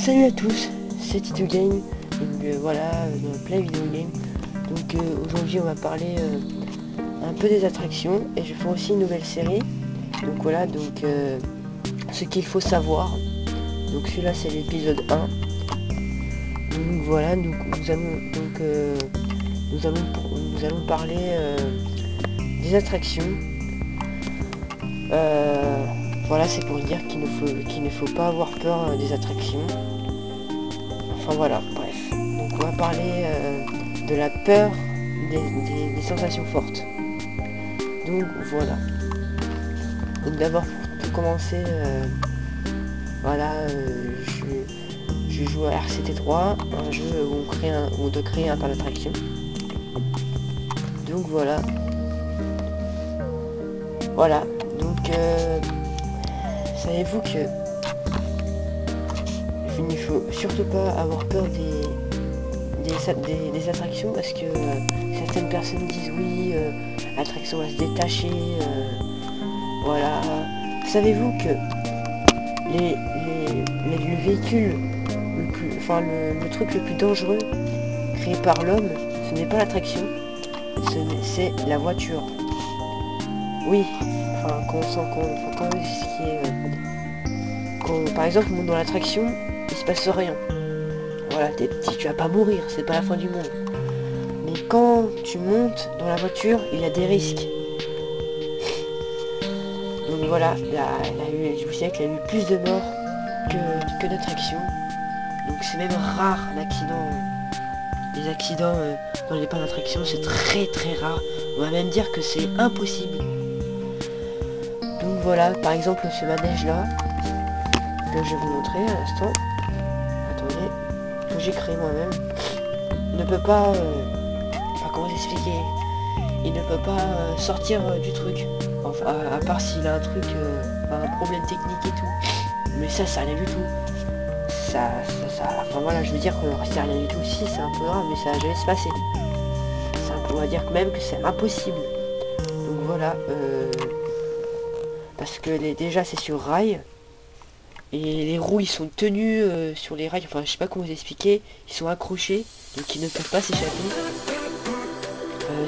Salut à tous, c'est Tito Game, donc voilà, dans Play Video Game. Donc aujourd'hui on va parler un peu des attractions et je fais aussi une nouvelle série. Donc voilà, donc ce qu'il faut savoir. Donc celui-là c'est l'épisode 1. Donc voilà, donc nous allons parler des attractions. Voilà, c'est pour dire qu'il ne faut pas avoir peur des attractions. Enfin voilà, bref. Donc on va parler de la peur des sensations fortes. Donc voilà. Donc d'abord pour commencer, voilà, je joue à RCT3, un jeu où on doit créer un parc d'attraction. Donc voilà. Voilà. Donc savez-vous que il ne faut surtout pas avoir peur des attractions, parce que certaines personnes disent oui, l'attraction va se détacher, voilà. Savez-vous que le véhicule le truc le plus dangereux créé par l'homme, ce n'est pas l'attraction, c'est la voiture. Oui, par exemple on monte dans l'attraction, il se passe rien. Voilà, tu vas pas mourir, c'est pas la fin du monde. Mais quand tu montes dans la voiture, il y a des risques. Donc voilà, je vous sais qu'il y a eu plus de morts que d'attractions. Donc c'est même rare l'accident. Les accidents dans les parcs d'attractions, c'est très très rare. On va même dire que c'est impossible. Donc voilà, par exemple ce manège là, que je vais vous montrer à l'instant. Attendez, que j'ai créé moi-même. Ne peut pas, comment expliquer, il ne peut pas sortir du truc. Enfin, à part s'il a un truc, un problème technique et tout. Mais ça allait du tout. Enfin voilà, je veux dire que c'est rien du tout. Si, c'est un peu grave, mais ça va jamais se passer. On va dire même que c'est impossible. Donc voilà, parce que déjà c'est sur rail. Et les roues ils sont tenus sur les rails, enfin je sais pas comment vous expliquer, ils sont accrochés, donc ils ne peuvent pas s'échapper.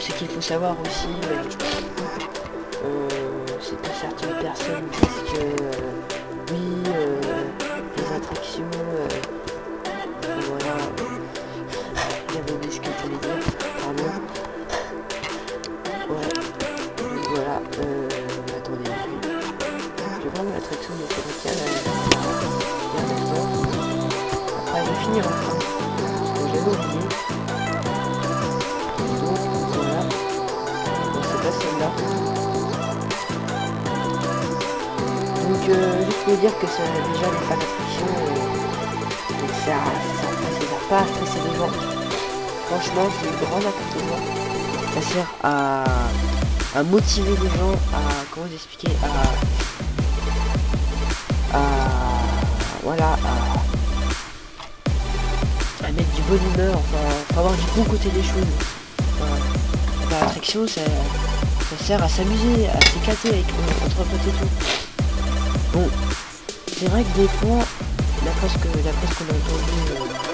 Ce qu'il faut savoir aussi, c'est que certaines personnes disent que oui, les attractions, voilà, j'avais oublié ce que je voulais dire, pardon. Ouais, donc voilà, attendez, je vais prendre l'attraction de Cédric. Après elle va finir enfin, parce que j'avais oublié. Donc voilà, bon, c'est pas celle-là. Donc juste pour dire que c'est déjà les parcs d'attraction, ça sert pas à stresser les gens. Franchement c'est une grande activité. Ça sert à motiver les gens, à comment vous expliquer, voilà, à mettre du bonne humeur, enfin avoir du bon côté des choses. Enfin, l'attraction ça sert à s'amuser, à s'éclater avec entre potes et tout. Bon, c'est vrai que des fois, d'après ce qu'on a entendu,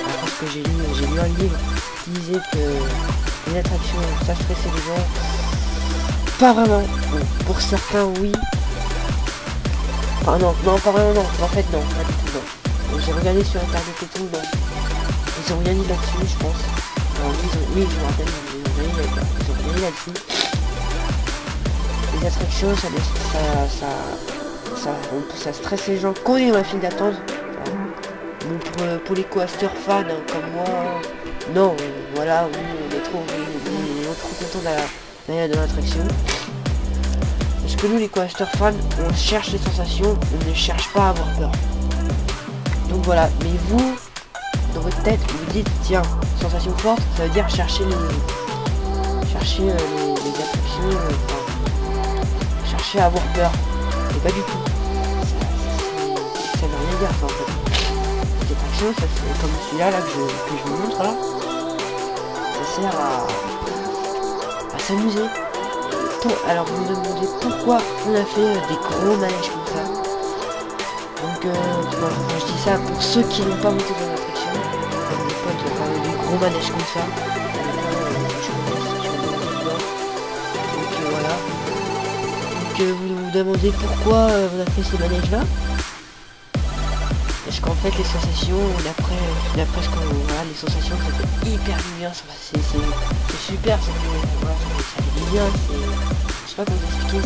d'après ce que j'ai lu un livre qui disait que les attractions ça stressait les gens. Pas vraiment. Bon, pour certains oui. Enfin non, pas vraiment non. En fait non, pas du tout non. J'ai regardé sur internet et tout, non. Ils ont rien dit là-dessus, je pense. Alors, oui, je me rappelle, ils ont rien dit là-dessus. Les attractions, ça stresse les gens quand on est dans la file d'attente. Enfin, pour les coasters fans hein, comme moi, non, voilà, oui, on est trop content d'aller dans l'attraction. Parce que nous, les coasters fans, on cherche les sensations, on ne cherche pas à avoir peur. Donc voilà, mais vous, dans votre tête, vous dites, tiens, sensation forte, ça veut dire chercher les attractions, chercher à avoir peur. Mais pas du tout. Ça veut rien dire ça en fait. Les attractions, ça c'est comme celui-là là, que je vous montre là. Ça sert à s'amuser. Alors vous me demandez pourquoi on a fait des gros manèges comme ça. Donc voilà, enfin, je dis ça pour ceux qui n'ont pas monté dans l'attraction, comme des potes, enfin des gros manèges comme ça. Donc voilà. Donc vous vous demandez pourquoi on a fait ces manèges là. Parce qu'en fait les sensations, d'après ce qu'on voilà, les sensations ça fait hyper bien, c'est super, ça fait bien, je sais pas comment vous expliquer,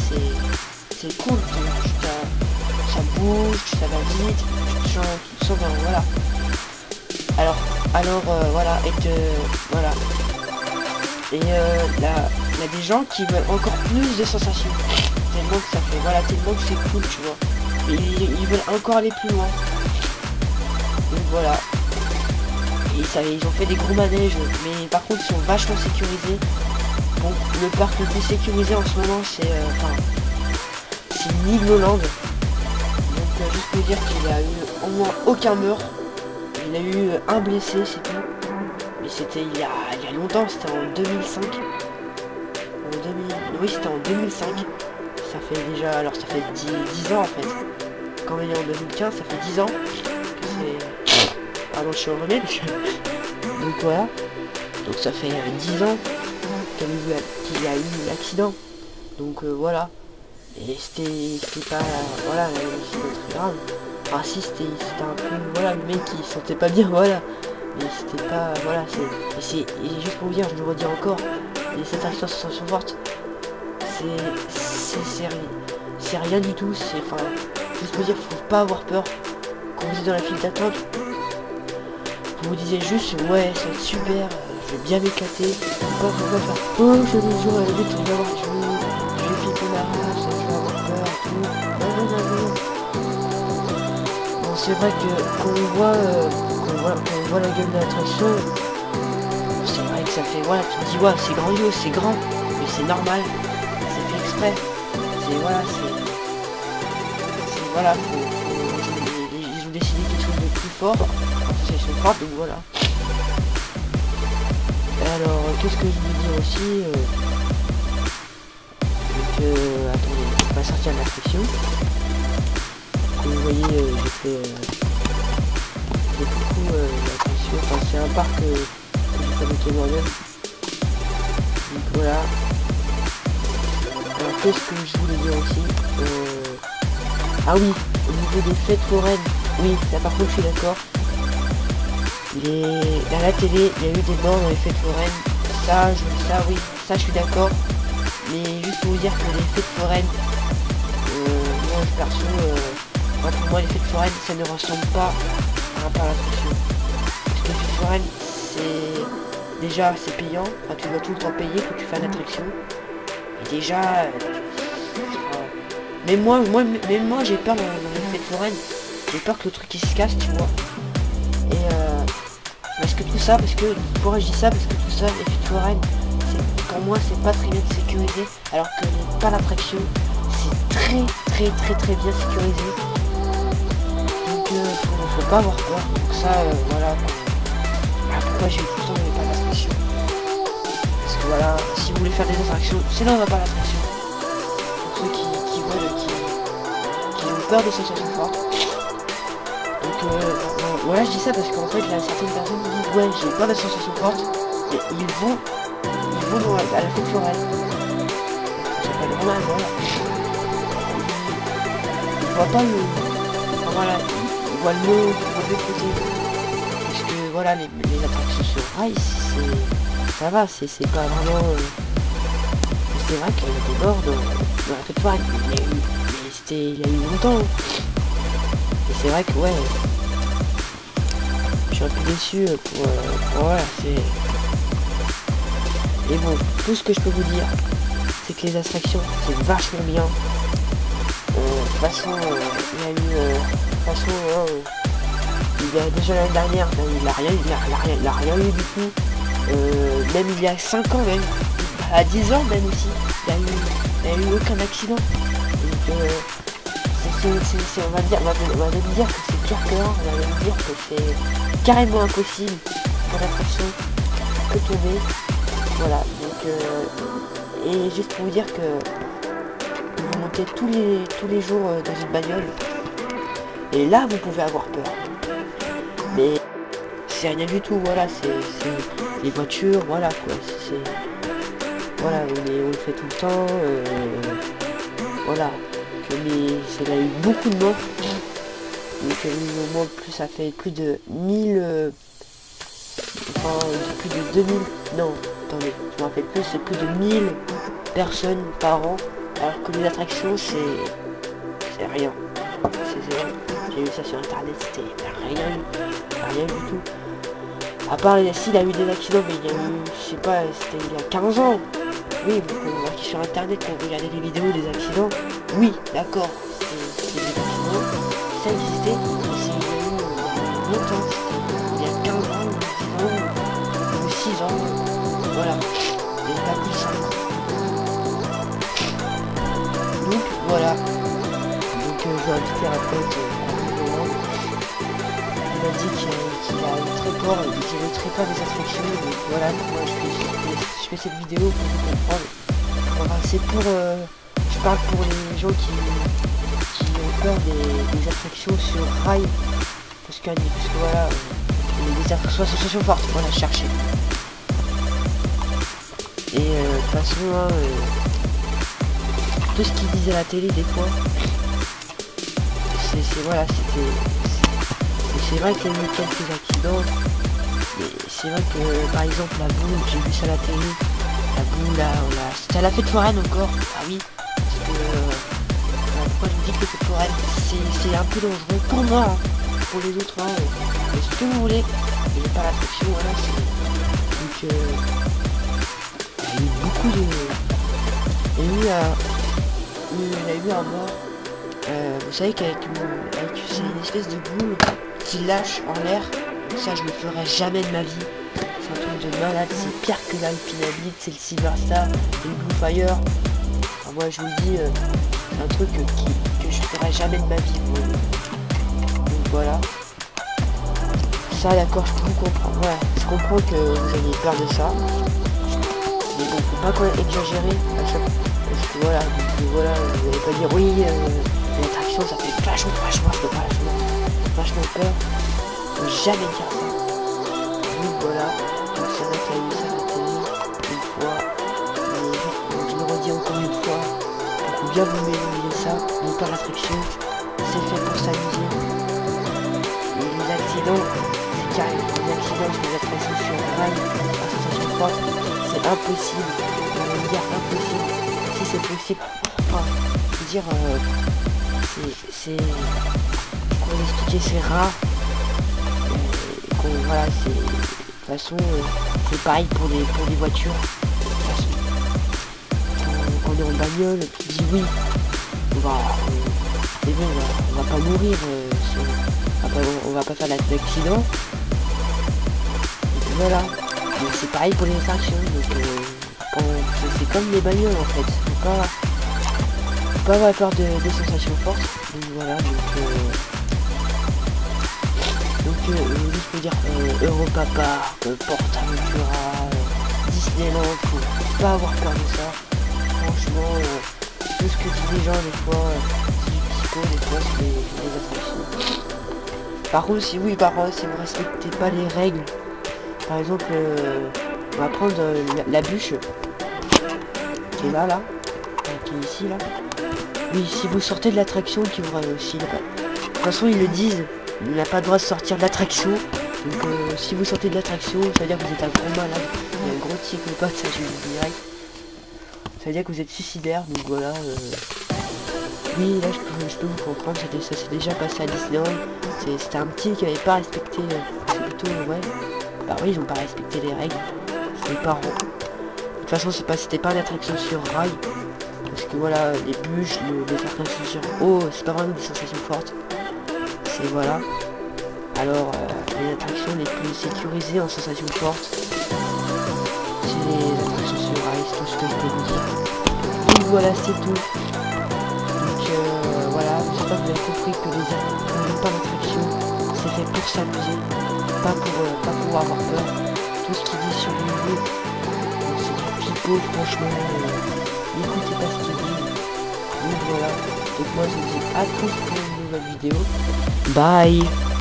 c'est cool, ça bouge, ça va vite, tu te sens bien, voilà. Alors voilà, voilà. Et là, il y a des gens qui veulent encore plus de sensations. Tellement que ça fait, voilà, tellement que c'est cool, tu vois. Et ils veulent encore aller plus loin. Donc voilà. Et ça, ils ont fait des gros manèges, mais par contre ils sont vachement sécurisés. Bon, le parc le plus sécurisé en ce moment c'est Nigloland. Donc juste pour dire qu'il y a eu au moins aucun meurtre. Il a eu un blessé, c'est tout. Mais c'était il y a longtemps, c'était en 2005. Oui, c'était en 2005. Ça fait déjà, alors ça fait 10 ans en fait. Quand on est en 2015, ça fait 10 ans que c'est... Pardon, je suis enrhumé. Donc voilà. Donc ça fait 10 ans qu'il y a eu l'accident. Donc voilà. Et c'était pas... Voilà, c'était très grave. Enfin si, c'était un peu... Voilà, le mec il se sentait pas bien, voilà. Mais c'était pas... Voilà, c'est... Et juste pour vous dire, je le redis encore, les sensations sont fortes. C'est rien du tout, c'est... Enfin, juste pour dire, faut pas avoir peur. Quand vous êtes dans la file d'attente, vous vous disiez juste, ouais, ça va être super, je vais bien m'éclater. Pas faire, oh, je vais jouer à la vite, on va voir, je vais piquer ma race, je vais avoir peur et tout. Non. Bon, c'est vrai que quand on voit la gueule de l'attraction, c'est vrai que ça fait, voilà, tu te dis, ouais, c'est grandiose, c'est grand, mais c'est normal, c'est fait exprès. C'est, voilà, voilà, ils ont décidé quelque chose de plus fort, c'est son frappe, donc voilà. Alors, qu'est-ce que je voulais dire aussi attendez, on va sortir de la section. Comme vous voyez, j'ai fait beaucoup l'attraction, enfin c'est un parc que j'ai fabriqué moi-même. Donc voilà. Alors qu'est-ce que je voulais dire aussi ah oui, au niveau des fêtes foraines, oui, là par contre je suis d'accord. À la télé, il y a eu des morts dans les fêtes foraines. Oui, ça je suis d'accord. Mais juste pour vous dire que les fêtes foraines, moi perso, pour moi les fêtes foraines, ça ne ressemble pas à l'attraction. Parce que les fêtes foraines, c'est payant. Enfin, tu dois tout le temps payer quand tu fais une attraction. Et déjà, mais moi j'ai peur dans les fêtes foraines. J'ai peur que le truc il se casse, tu vois. Et parce que tout ça, pourquoi je dis ça, parce que tout ça, les fêtes foraines, pour moi c'est pas très bien sécurisé, alors que pas l'attraction, c'est très bien sécurisé. Donc faut pas avoir peur. Donc ça, voilà. Pourquoi j'ai eu tout le temps dans les parcs d'attraction. Parce que voilà, si vous voulez faire des attractions, c'est dans un parc d'attraction. Pour ceux qui ont peur des sensations fortes. Donc voilà, je dis ça parce qu'en fait, il y a certaines personnes qui disent ouais, j'ai peur des sensations fortes, et ils vont à la fête foraine. C'est pas normal, voilà. Ils voient pas le... Enfin, voilà, ils voient le mauvais côté. Parce que voilà, les attractions sur rail, ça va, c'est pas vraiment... C'est vrai qu'il y a des morts dans la fête foraine, mais il y a eu longtemps. Et c'est vrai que ouais, je suis un peu déçu pour voilà, c'est... Et bon, tout ce que je peux vous dire, c'est que les attractions, c'est vachement bien. De toute façon, il y a déjà l'année dernière, il a rien eu du tout. Même il y a 5 ans même, à 10 ans même aussi, il n'y a eu aucun accident. Donc on va même dire que c'est pire que là, on va même dire que c'est carrément impossible pour l'attraction que tomber. Voilà, donc et juste pour vous dire que vous montez tous les jours dans une bagnole, Et là, vous pouvez avoir peur. Mais c'est rien du tout, voilà, c'est les voitures, voilà quoi. Voilà, on le fait tout le temps. Voilà. Mais ça a eu beaucoup de morts. Donc au moins plus ça fait plus de 1000 enfin plus de 2000 non attendez je me rappelle plus, c'est plus de 1000 personnes par an, alors que les attractions c'est rien, c'est zéro. J'ai vu ça sur internet, c'était rien du tout, à part s'il a eu des accidents, mais il y a eu, je sais pas, c'était il y a 15 ans. Oui, vous pouvez voir sur internet quand vous regardez les vidéos des accidents, oui d'accord, c'est des accidents, ça existait, mais c'est longtemps, il y a 15 ans, 10 ans, ou 6 ans, voilà, et pas plus simple. Donc voilà, donc je vais inviter un pote il m'a dit qu'il a eu très peur, qu'il ne très pas des attractions, donc voilà, moi je fais cette vidéo pour vous comprendre. Voilà, c'est pour, je parle pour les gens qui ont peur des attractions sur rail, parce que voilà, les attractions associations fortes, voilà, chercher. Et de toute façon, hein, tout ce qu'ils disent à la télé des fois, voilà, c'est vrai qu'il y a eu quelques accidents, mais c'est vrai que par exemple la boule, j'ai vu ça à la télé, la boule là, c'était à la fête foraine encore, ah oui, parce que pourquoi je vous dis que les fêtes foraines c'est un peu dangereux pour moi, hein. Pour les autres, hein, ce que vous voulez, mais pas l'attraction, voilà, donc il y a eu beaucoup de, il y a eu un mort, vous savez qu'avec c'est une espèce de boule qui lâche en l'air, ça je le ferai jamais de ma vie, c'est un truc de malade, c'est pire que l'Alpinabit, c'est le Silverstar, et le Blue Fire, enfin, moi je vous le dis, c'est un truc que je ferai jamais de ma vie, donc voilà, ça d'accord, je peux vous comprendre, voilà, je comprends que vous ayez peur de ça, mais bon, faut pas quand même exagérer à chaque fois, parce que voilà, vous n'allez pas dire oui, l'attraction ça fait vachement peur, faut jamais dire ça. Donc voilà, donc c'est vrai qu'il y a eu ça à la télé une fois, mais je le redis encore une fois, il faut bien vous mélanger ça, mais pas l'attraction, c'est fait pour s'amuser. Et les accidents, c'est carré, les accidents sur les attractions sur rail, à sensation forte, c'est impossible, on va me dire impossible, si c'est possible, enfin, je veux dire, c'est comment expliquer, c'est rare, voilà, c'est de toute façon c'est pareil pour les voitures, quand on est en bagnole, tu dis oui, c'est bon, on va pas mourir, on va pas faire d'accident, voilà, mais c'est pareil pour les attractions, donc c'est comme les bagnoles en fait, faut pas avoir peur des sensations fortes, donc voilà, juste pour dire Europa Park, PortAventura, Disneyland, faut pas avoir peur de ça. Franchement, tout ce que disent les gens des fois, c'est du psycho, des fois c'est des attractions. Par contre, si vous respectez pas les règles, par exemple, on va prendre la bûche, qui est là, qui est ici, là. Oui, si vous sortez de l'attraction, qui vous aussi, là. De toute façon, ils le disent. Il n'a pas le droit de sortir de l'attraction, donc si vous sortez de l'attraction, ça veut dire que vous êtes un gros malade, un gros psychopathe, ça je vous le dirais. Ça veut dire que vous êtes suicidaire, donc voilà. Oui, là je peux vous comprendre, ça s'est déjà passé à Disneyland. C'était un petit qui avait pas respecté, c'est plutôt, ouais. Bah oui, ils ont pas respecté les règles, c'est les parents. De toute façon, c'était pas une attraction sur rail, parce que voilà, les bûches, les attractions sur eau, c'est pas vraiment des sensations fortes. Et voilà, alors les attractions les plus sécurisées en sensations fortes, c'est les attractions sur rail, c'est tout ce que je peux vous dire. Donc voilà, c'est tout. Donc voilà, j'espère que vous avez compris que les pas d'attraction, c'est fait pour s'amuser, pas pour avoir peur. Tout ce qu'ils disent sur YouTube, c'est du pipeau, franchement, n'écoutez pas ce qu'ils disent. Donc voilà. Donc moi je vous dis à tous pour une nouvelle vidéo. Bye.